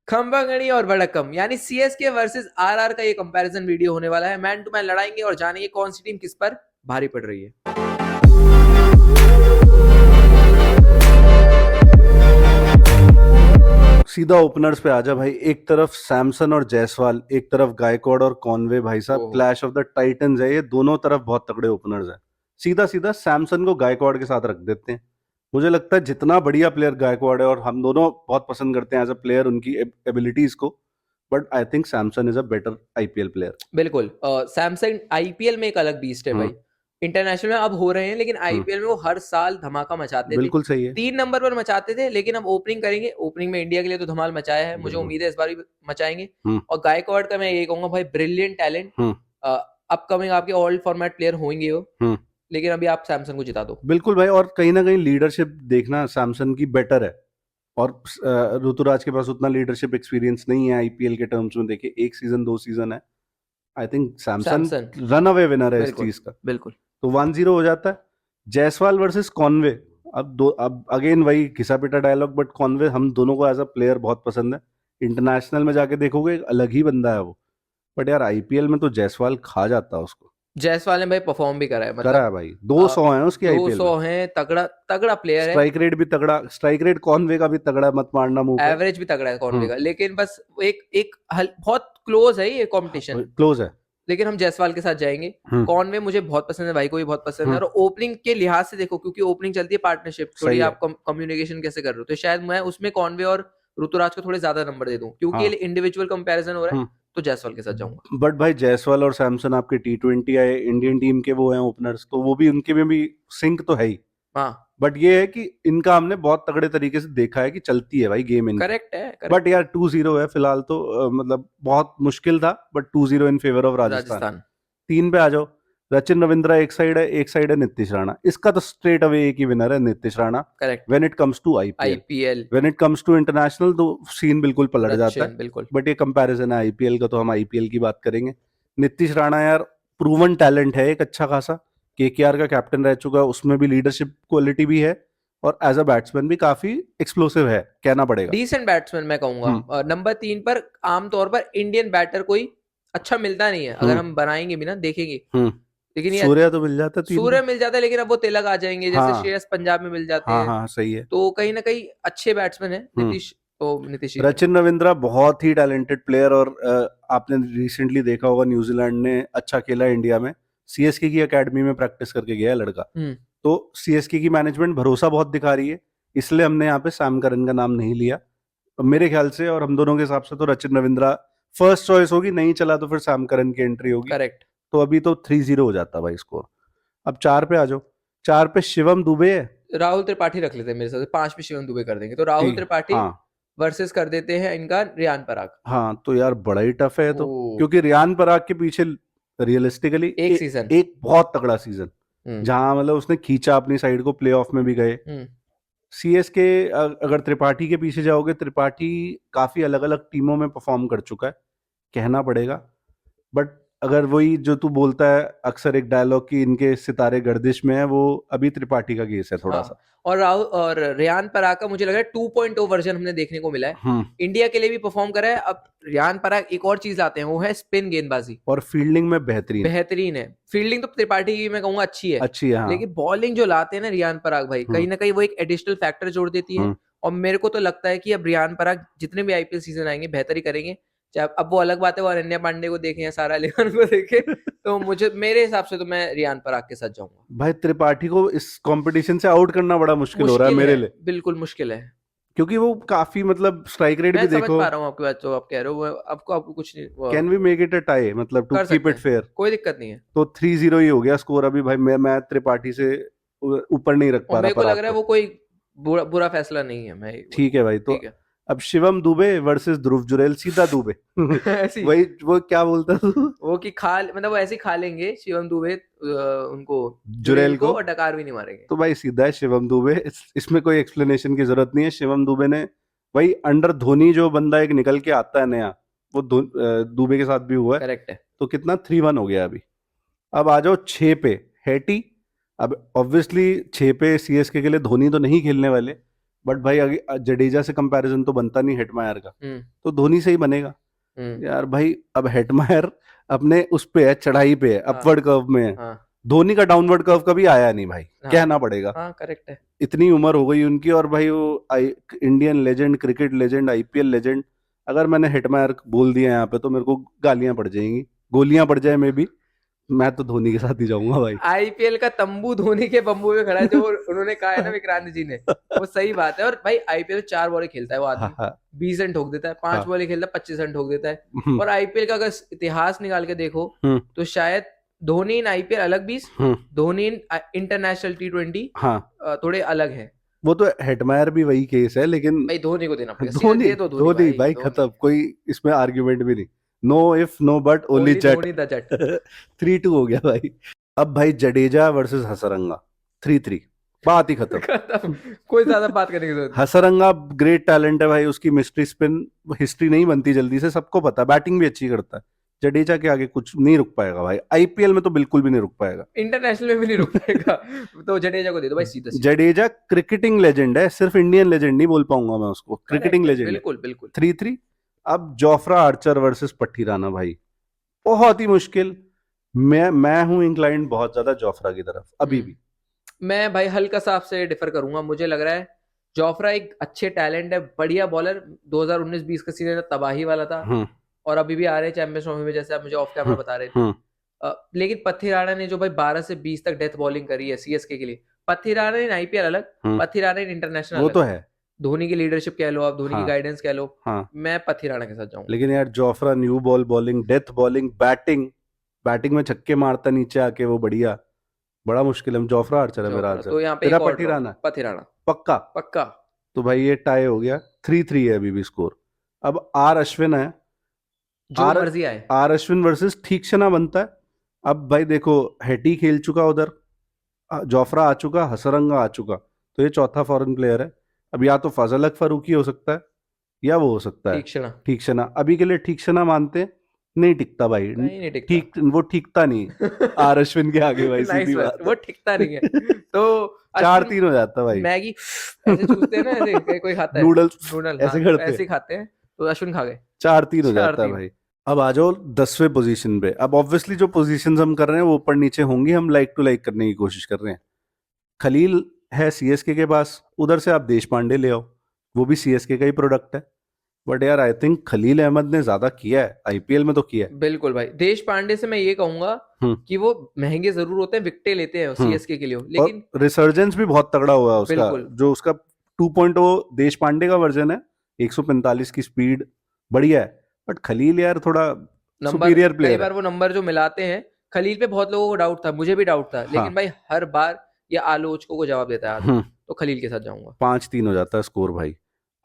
खंबागणी और वड़क्कम यानी CSK versus RR का ये कंपैरिजन वीडियो होने वाला है। मैन टू मैन लड़ाएंगे और जानेंगे कौन सी टीम किस पर भारी पड़ रही है। सीधा ओपनर्स पे आजा भाई। एक तरफ सैमसन और जायसवाल, एक तरफ गायकवाड़ और कॉनवे। भाई साहब ओह। क्लैश ऑफ द टाइटंस है ये। दोनों तरफ बहुत तगड़े ओपनर्स हैं। सीधा सीधा सैमसन को गायकवाड़ के साथ रख देते हैं। मुझे लगता है जितना बढ़िया प्लेयर गायकवाड़ है, और हम दोनों बहुत पसंद करते हैं एज अ प्लेयर उनकी एबिलिटीज को, but I think Samson is a better IPL player. बिल्कुल। सैमसंग आईपीएल में एक अलग बीस्ट है भाई। इंटरनेशनल में अब हो रहे हैं, लेकिन आईपीएल में वो हर साल धमाका मचाते थे। बिल्कुल सही है। 3 नंबर पर मचाते थे, लेकिन अब ओपनिंग करेंगे। ओपनिंग में इंडिया के लिए तो धमाल मचाया है, मुझे उम्मीद है इस बार भी मचाएंगे। और गायकवाड़ का मैं यही कहूंगा भाई, ब्रिलियंट टैलेंट। अपकमिंग आपके ऑल फॉर्मेट प्लेयर होंगे वो, लेकिन अभी आप सैमसंग को जिता दो। बिल्कुल भाई, और कहीं ना कहीं लीडरशिप देखना सैमसन की बेटर है, और ऋतुराज के पास उतना लीडरशिप एक्सपीरियंस नहीं है आईपीएल के टर्म्स में। देखे, 1 सीजन 2 सीजन है। I think Samson run away winner है इस चीज का। बिल्कुल। तो 1-0 हो जाता है। Jaiswal versus Conway. अब अगेन वही घिसा पिटा डायलॉग, बट कॉनवे हम दोनों को एज अ प्लेयर बहुत पसंद है। इंटरनेशनल में जाके देखोगे एक अलग ही बंदा है वो, बट यार आईपीएल में तो जायसवाल खा जाता है उसको। जायसवाल ने भाई परफॉर्म भी करा है, करा है भाई। 200 है उसकी आईपीएल 200 में। है, तगड़ा तगड़ा प्लेयर है। स्ट्राइक रेट भी तगड़ा, स्ट्राइक रेट कॉनवे का भी तगड़ा, मत मारना मुंह पे। एवरेज भी तगड़ा है कॉनवे का, लेकिन बस एक बहुत क्लोज है ये कंपटीशन। क्लोज है। लेकिन हम जायसवाल के साथ जाएंगे। कॉनवे मुझे बहुत पसंद है भाई, को भी बहुत पसंद है। और ओपनिंग के लिहाज से देखो, क्योंकि ओपनिंग चलती है पार्टनरशिप, थोड़ी आप कम्युनिकेशन कैसे कर रहे हो, तो शायद मैं उसमें कॉनवे और ऋतुराज को थोड़े ज्यादा नंबर दे दूं, क्योंकि ये इंडिविजुअल कंपैरिजन हो रहा है। तो जायसवाल के साथ जाऊंगा। बट भाई जायसवाल और सैमसन आपके T20 आए इंडियन टीम के वो हैं ओपनर्स, तो वो भी उनके में भी सिंक तो है ही। हाँ, बट ये है कि इनका हमने बहुत तगड़े तरीके से देखा है कि चलती है भाई गेम इनकी। करेक्ट है। बट यार 2-0 है फिलहाल तो, मतलब बहुत मुश्किल था, but 2-0 in favour of Rajasthan. 3 पे आ जाओ। सचिन रविंद्रा एक साइड है नीतीश राणा। इसका तो स्ट्रेट अवे एक ही विनर है, Nitish Rana. Correct. When it comes to IPL, when it comes to international तो सीन बिल्कुल पलट जाता है। बिल्कुल। बट ये कंपैरिजन है आईपीएल का, तो हम आईपीएल की बात करेंगे। नीतीश राणा यार प्रूवन टैलेंट है एक अच्छा खासा। केकेआर का कैप्टन रह चुका है, उसमें भी लीडरशिप क्वालिटी भी है, और एज अ बैट्समैन भी काफी एक्सप्लोसिव है, कहना पड़ेगा। डिसेंट बैट्समैन मैं कहूंगा। नंबर 3 पर आमतौर पर इंडियन बैटर कोई अच्छा मिलता नहीं है, अगर हम बनाएंगे भी ना, देखेंगे। लेकिन ये सूर्य तो मिल जाता है 3 सूर्य पे। मिल जाता है, लेकिन अब वो तिलक आ जाएंगे, जैसे श्रेयस पंजाब में मिल जाते हैं। हाँ सही है। तो कहीं ना कहीं अच्छे बैट्समैन है नीतीश। नीतीश ही रचिन रविंद्रा बहुत ही टैलेंटेड प्लेयर, और आपने रिसेंटली देखा होगा न्यूजीलैंड ने अच्छा खेला इंडिया में। सीएसके की एकेडमी में प्रैक्टिस करके गया है लड़का। तो सीएसके की मैनेजमेंट भरोसा बहुत दिखा रही है, इसलिए हमने यहाँ पे सैम करन का नाम नहीं लिया। तो मेरे ख्याल से और हम दोनों के हिसाब से तो रचिन रविंद्रा फर्स्ट चॉइस होगी, नहीं चला तो फिर सैम करन की एंट्री होगी। करेक्ट। तो अभी तो 3-0 हो जाता भाई स्कोर। अब 4 पे आ जाओ। 4 पे शिवम दुबे है। राहुल त्रिपाठी रख लेते हैं मेरे साथ, 5 पे शिवम दुबे कर देंगे, तो राहुल त्रिपाठी वर्सेस कर देते हैं इनका रियान पराग। हाँ तो यार बड़ा ही टफ है तो, क्योंकि रियान पराग के पीछे रियलिस्टिकली एक बहुत तगड़ा सीजन, जहां मतलब उसने खींचा अपनी साइड को, प्लेऑफ में भी गए। सीएसके अगर त्रिपाठी के पीछे जाओगे, त्रिपाठी काफी अलग अलग टीमों में परफॉर्म कर चुका है, कहना पड़ेगा। बट अगर वही जो तू बोलता है अक्सर एक डायलॉग की इनके सितारे गर्दिश में है, वो अभी त्रिपाठी का केस है थोड़ा सा। और राहुल और रियान पराग का मुझे लग रहा है 2.0 वर्जन हमने देखने को मिला है। इंडिया के लिए भी परफॉर्म करा है। अब रियान पराग एक और चीज लाते हैं, वो है स्पिन गेंदबाजी, और फील्डिंग में बेहतरीन है। फील्डिंग तो त्रिपाठी की मैं कहूंगा अच्छी है, हाँ। लेकिन बॉलिंग जो लाते हैं ना रियान पराग भाई, कहीं ना कहीं वो एक एडिशनल फैक्टर जोड़ देती है। और मेरे को तो लगता है कि अब रियान पराग जितने भी आईपीएल सीजन आएंगे बेहतर ही करेंगे। चाहे अब वो अलग बात है, वो अनन्या पांडे को देखें या सारा अली खान को देखें, तो मुझे मेरे हिसाब से तो मैं रियान पराग के साथ जाऊंगा। भाई त्रिपाठी को इस कंपटीशन से आउट करना बड़ा मुश्किल हो रहा है मेरे लिए। बिल्कुल मुश्किल है, क्योंकि वो काफी मतलब स्ट्राइक रेट भी देखो। मैं समझ पा रहा हूँ आपकी बात, जो आप कह रहे हो आपको कुछ नहीं। Can we make it a tie, मतलब टू कीप इट फेयर? कोई दिक्कत नहीं है। तो 3-0 ही हो गया स्कोर अभी भाई। मैं त्रिपाठी से ऊपर नहीं रख पा रहा। मेरे को लग रहा है वो कोई बुरा फैसला नहीं है। मैं ठीक है भाई। तो अब शिवम दुबे वर्सेस ध्रुव जुरैल, सीधा दुबे। वही वो क्या बोलता तू? वो कि मतलब वो ऐसे खा लेंगे शिवम दुबे उनको, जुरैल को, और डकार भी नहीं मारेंगे। तो भाई सीधा है शिवम दुबे। इसमें कोई एक्सप्लेनेशन की जरूरत नहीं है। शिवम दुबे ने भाई अंडर धोनी जो बंदा एक निकल के आता है नया, वो दुबे के साथ भी हुआ है। करेक्ट है। तो कितना 3-1 हो गया अभी। अब आ जाओ 6 पे, हैटी। अब ऑब्वियसली 6 पे सीएसके के लिए धोनी तो नहीं खेलने वाले, बट भाई जडेजा से कंपैरिजन तो बनता नहीं हेटमायर का, तो धोनी से ही बनेगा यार भाई। अब हेटमायर अपने उस पे है, चढ़ाई पे है, अपवर्ड कर्व में है। धोनी का डाउनवर्ड कर्व कभी आया नहीं भाई, कहना पड़ेगा। करेक्ट है। इतनी उम्र हो गई उनकी, और भाई वो Indian legend, cricket legend, IPL legend. अगर मैंने हेटमायर बोल दिया यहाँ पे तो मेरे को गालियां पड़ जाएंगी, गोलियां पड़ जाए मे भी, मैं तो धोनी के साथ ही जाऊंगा भाई। आईपीएल का तंबू धोनी के बम्बू में खड़ा है, जो उन्होंने कहा है ना विक्रांत जी ने, वो सही बात है। और भाई आईपीएल 4 बॉलें खेलता है वो आदमी, 20 रन ठोक देता है, 5 बॉलें खेलता है 25 रन ठोक देता है। और आईपीएल का अगर इतिहास निकाल के देखो तो शायद धोनी इन आईपीएल अलग 20, धोनी इन इंटरनेशनल T20 थोड़े अलग है। वो तो हेटमायर भी वही केस है, लेकिन भाई धोनी को देना पड़ेगा, धोनी भाई खत्म, कोई इसमें आर्ग्यूमेंट भी नहीं। No if no but only जट। 3-2 हो गया भाई। अब भाई जडेजा वर्सेस हसरंगा 3-3, बात ही खत्म। कोई ज्यादा बात करने की जरूरत नहीं। हसरंगा ग्रेट टैलेंट है भाई, उसकी मिस्ट्री स्पिन हिस्ट्री नहीं बनती जल्दी से, सबको पता है, बैटिंग भी अच्छी करता है। जडेजा के आगे कुछ नहीं रुक पाएगा भाई, आईपीएल में तो बिल्कुल भी नहीं रुक पाएगा, इंटरनेशनल में भी नहीं रुक पाएगा। तो जडेजा को दे दो भाई सीधा। जडेजा क्रिकेटिंग लेजेंड है, सिर्फ इंडियन लेजेंड नहीं बोल पाऊंगा मैं उसको, क्रिकेटिंग लेजेंड। बिल्कुल बिल्कुल। 3-3। अब जोफ्रा आर्चर वर्सेस पट्टी राणा भाई, बहुत ही मुश्किल। मैं हूं इंक्लाइंड बहुत ज्यादा जोफ्रा की तरफ अभी भी। मैं भाई हल्का सा आपसे डिफर करूंगा, मुझे लग रहा है जोफ्रा एक अच्छे टैलेंट है, बढ़िया बॉलर, 2019-20 का सीजन तबाही वाला था, और अभी भी आ रहे हैं चैंपियंस ट्रॉफी में, जैसे आप मुझे ऑफ कैमरा बता रहे थे। लेकिन पथी राणा ने जो भाई 12 से 20 तक डेथ बॉलिंग करी है सीएसके के लिए, पथी राणा इन आईपीएल अलग, पथी राणा इन इंटरनेशनल वो तो है। धोनी की लीडरशिप कह लो आप, धोनी की गाइडेंस कह लो, मैं पथी राणा के साथ जाऊंगा। लेकिन यार Jofra new ball bowling, death bowling, batting में छक्के मारता नीचे आके, वो बढ़िया, बड़ा मुश्किल है। जोफ्रा आर्चर है मेरा आंसर। तो यहाँ पे तेरा पथी राणा पक्का। तो भाई ये टाई हो गया, 3-3 है अभी भी स्कोर। अब आर अश्विन है, जो मर्जी आए, आर अश्विन वर्सेस ठीकशना बनता है। अब भाई देखो, हेटी खेल चुका उधर, जोफ्रा आ चुका, हसरंगा आ चुका, तो ये चौथा फॉरेन प्लेयर है। अब या तो फजल फारूकी हो सकता है, या वो हो सकता है ठीकशना। अभी के लिए ठीकशना मानते हैं, नहीं टिकता भाई, नहीं टिकता। वो ठीकता नहीं आर अश्विन के आगे भाई, सीधी बात, वो टिकता नहीं है। तो 4-3 हो जाता भाई। मैगी ऐसे चूसते हैं ना, ऐसे कोई खाता है, नूडल ऐसे करते हैं, ऐसे खाते हैं, तो अश्विन खा गए। 4-3 हो जाता है भाई। अब आ जाओ 10वें पोजीशन पे। अब ऑब्वियसली जो पोजीशंस हम कर रहे हैं वो ऊपर नीचे होंगी, हम लाइक टू लाइक करने की कोशिश कर रहे हैं। खलील है सीएसके के पास, उधर से आप देश पांडे ले आओ, वो भी सीएसके का ही प्रोडक्ट है। बट यार आई थिंक खलील अहमद ने ज्यादा किया है आईपीएल में, तो किया है। बिल्कुल भाई, देश पांडे से मैं ये कहूंगा कि वो महंगे जरूर होते हैं, विकेटें लेते हैं सीएसके के लिए, लेकिन रिसर्जेंस भी बहुत तगड़ा हुआ है उसका। जो उसका 2.0 देश पांडे का वर्जन है, 145 की स्पीड, बढ़िया है। बट खलील यार थोड़ा सुपीरियर प्लेयर है। कई बार वो नंबर जो मिलाते हैं, खलील पे बहुत लोगों को डाउट था, मुझे भी डाउट था, लेकिन भाई हर बार ये आलोचकों को जवाब देता है, तो खलील के साथ जाऊंगा। 5-3 हो जाता है स्कोर भाई।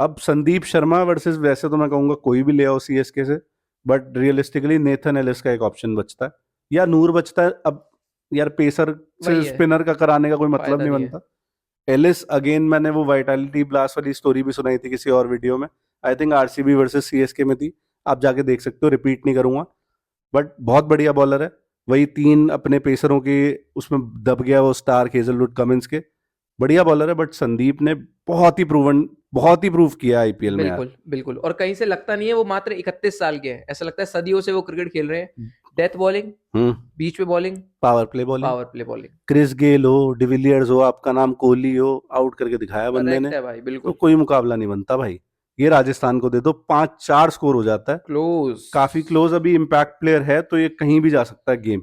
अब संदीप शर्मा वर्सेस, वैसे तो मैं कहूंगा कोई भी ले आओ सीएसके से, बट रियलिस्टिकली नेथन एलिस का एक ऑप्शन बचता है, या नूर बचता है। अब यार पेसर से स्पिनर का कराने का कोई मतलब नहीं बनता। एलिस अगेन, मैंने वो वाइटलिटी ब्लास्ट वाली स्टोरी भी सुनाई थी किसी और वीडियो में, I think RCB versus CSK में थी, आप जाके देख सकते हो, रिपीट नहीं करूंगा। बट बहुत बढ़िया बॉलर है, वही 3 अपने पेसरों के उसमें दब गया वो स्टार हेजलवुड कमिंस के, बढ़िया बॉलर है। बट संदीप ने बहुत ही प्रूव किया आईपीएल में। बिल्कुल बिल्कुल, और कहीं से लगता नहीं है वो मात्र 31 साल के हैं, ऐसा लगता है सदियों से वो क्रिकेट खेल रहे हैं। डेथ बॉलिंग, बीच में bowling, power play bowling, Chris Gayle हो, डिविलियर्स हो, आपका नाम कोहली हो, आउट करके दिखाया बंदे ने भाई। बिल्कुल, तो कोई मुकाबला नहीं बनता भाई। ये राजस्थान को दे दो, 5-4 स्कोर हो जाता है, क्लोज, काफी क्लोज। अभी इम्पैक्ट प्लेयर है तो ये कहीं भी जा सकता है गेम।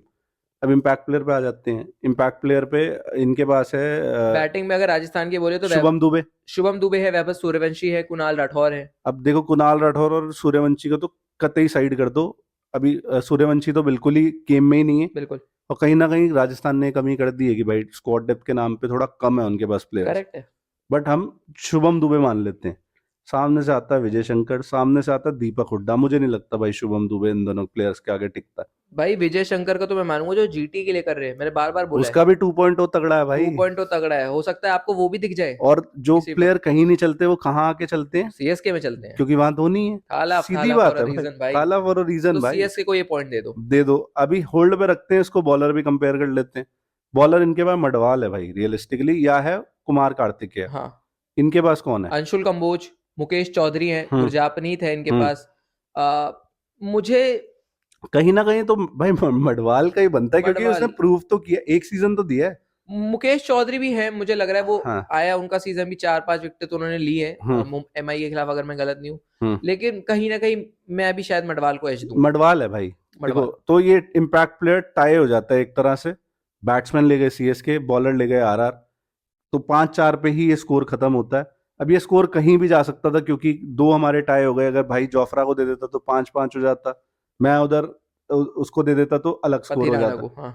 अब इम्पैक्ट प्लेयर पे आ जाते हैं। इम्पैक्ट प्लेयर पे इनके पास है बैटिंग में, अगर राजस्थान के बोले तो शुभम दुबे है, वैभव सूर्यवंशी है, कुणाल राठौर है। अब देखो, कुणाल राठौर और सूर्यवंशी को तो कतई साइड कर दो, अभी सूर्यवंशी तो बिल्कुल ही गेम में ही नहीं है। बिल्कुल, और कहीं ना कहीं राजस्थान ने कमी कर दी है कि भाई स्क्वाड डेप्थ के नाम पे थोड़ा कम है उनके पास प्लेयर। करेक्ट है। बट हम शुभम दुबे मान लेते हैं। सामने से आता है विजय शंकर, सामने से आता है दीपक हुड्डा। मुझे नहीं लगता भाई शुभम दुबे इन दोनों प्लेयर्स के आगे टिकता है। भाई विजय शंकर का तो मैं मानूंगा जो जीटी के लिए कर रहे हैं, मैंने बार बार बोला उसका भी 2.0 तगड़ा है भाई, 2.0 तगड़ा है, हो सकता है आपको वो भी दिख जाए। और जो प्लेयर कहीं नहीं चलते वो कहाँ आके चलते हैं? सीएसके में चलते हैं, क्योंकि वहां धोनी है। सीधी बात है भाई, काला फॉर अ रीजन भाई। सीएसके को ये पॉइंट दे दो। अभी होल्ड पे रखते हैं इसको, बॉलर भी कंपेयर कर लेते हैं। बॉलर इनके पास मडवाल है भाई रियलिस्टिकली, या है कुमार कार्तिकेय। हाँ, इनके पास कौन है? अंशुल कंबोज, मुकेश चौधरी हैं, गुरजापनीत है इनके पास। मुझे कहीं ना कहीं तो भाई मडवाल का ही बनता है, क्योंकि उसने प्रूव तो किया, एक सीजन तो दिया है। मुकेश चौधरी भी है, मुझे लग रहा है वो आया, उनका सीजन भी 4-5 विकेट तो उन्होंने लिए हैं MI के खिलाफ, अगर मैं गलत नहीं हूँ। लेकिन कहीं ना कहीं मैं भी शायद मडवाल को एज दूं। मडवाल है भाई, देखो तो ये इम्पैक्ट प्लेयर टाई हो जाता है एक तरह से। बैट्समैन ले गए CSK, बॉलर ले गए RR, तो 5-4 पे ही ये स्कोर खत्म होता है। अब ये स्कोर कहीं भी जा सकता था, क्योंकि 2 हमारे टाई हो गए। अगर भाई जोफ्रा को दे देता तो 5-5 हो जाता, मैं उधर उसको दे देता तो अलग स्कोर हो जाता।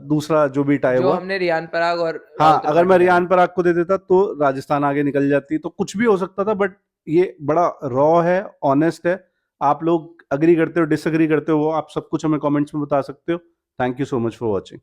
दूसरा जो भी टाई हुआ, हमने रियान पराग और अगर मैं रियान पराग को दे देता तो राजस्थान आगे निकल जाती, तो कुछ भी हो सकता था। बट ये बड़ा रॉ है, ऑनेस्ट है। आप लोग अग्री करते हो, डिसएग्री करते हो, वो आप सब कुछ हमें कमेंट्स में बता सकते हो। Thank you so much for watching.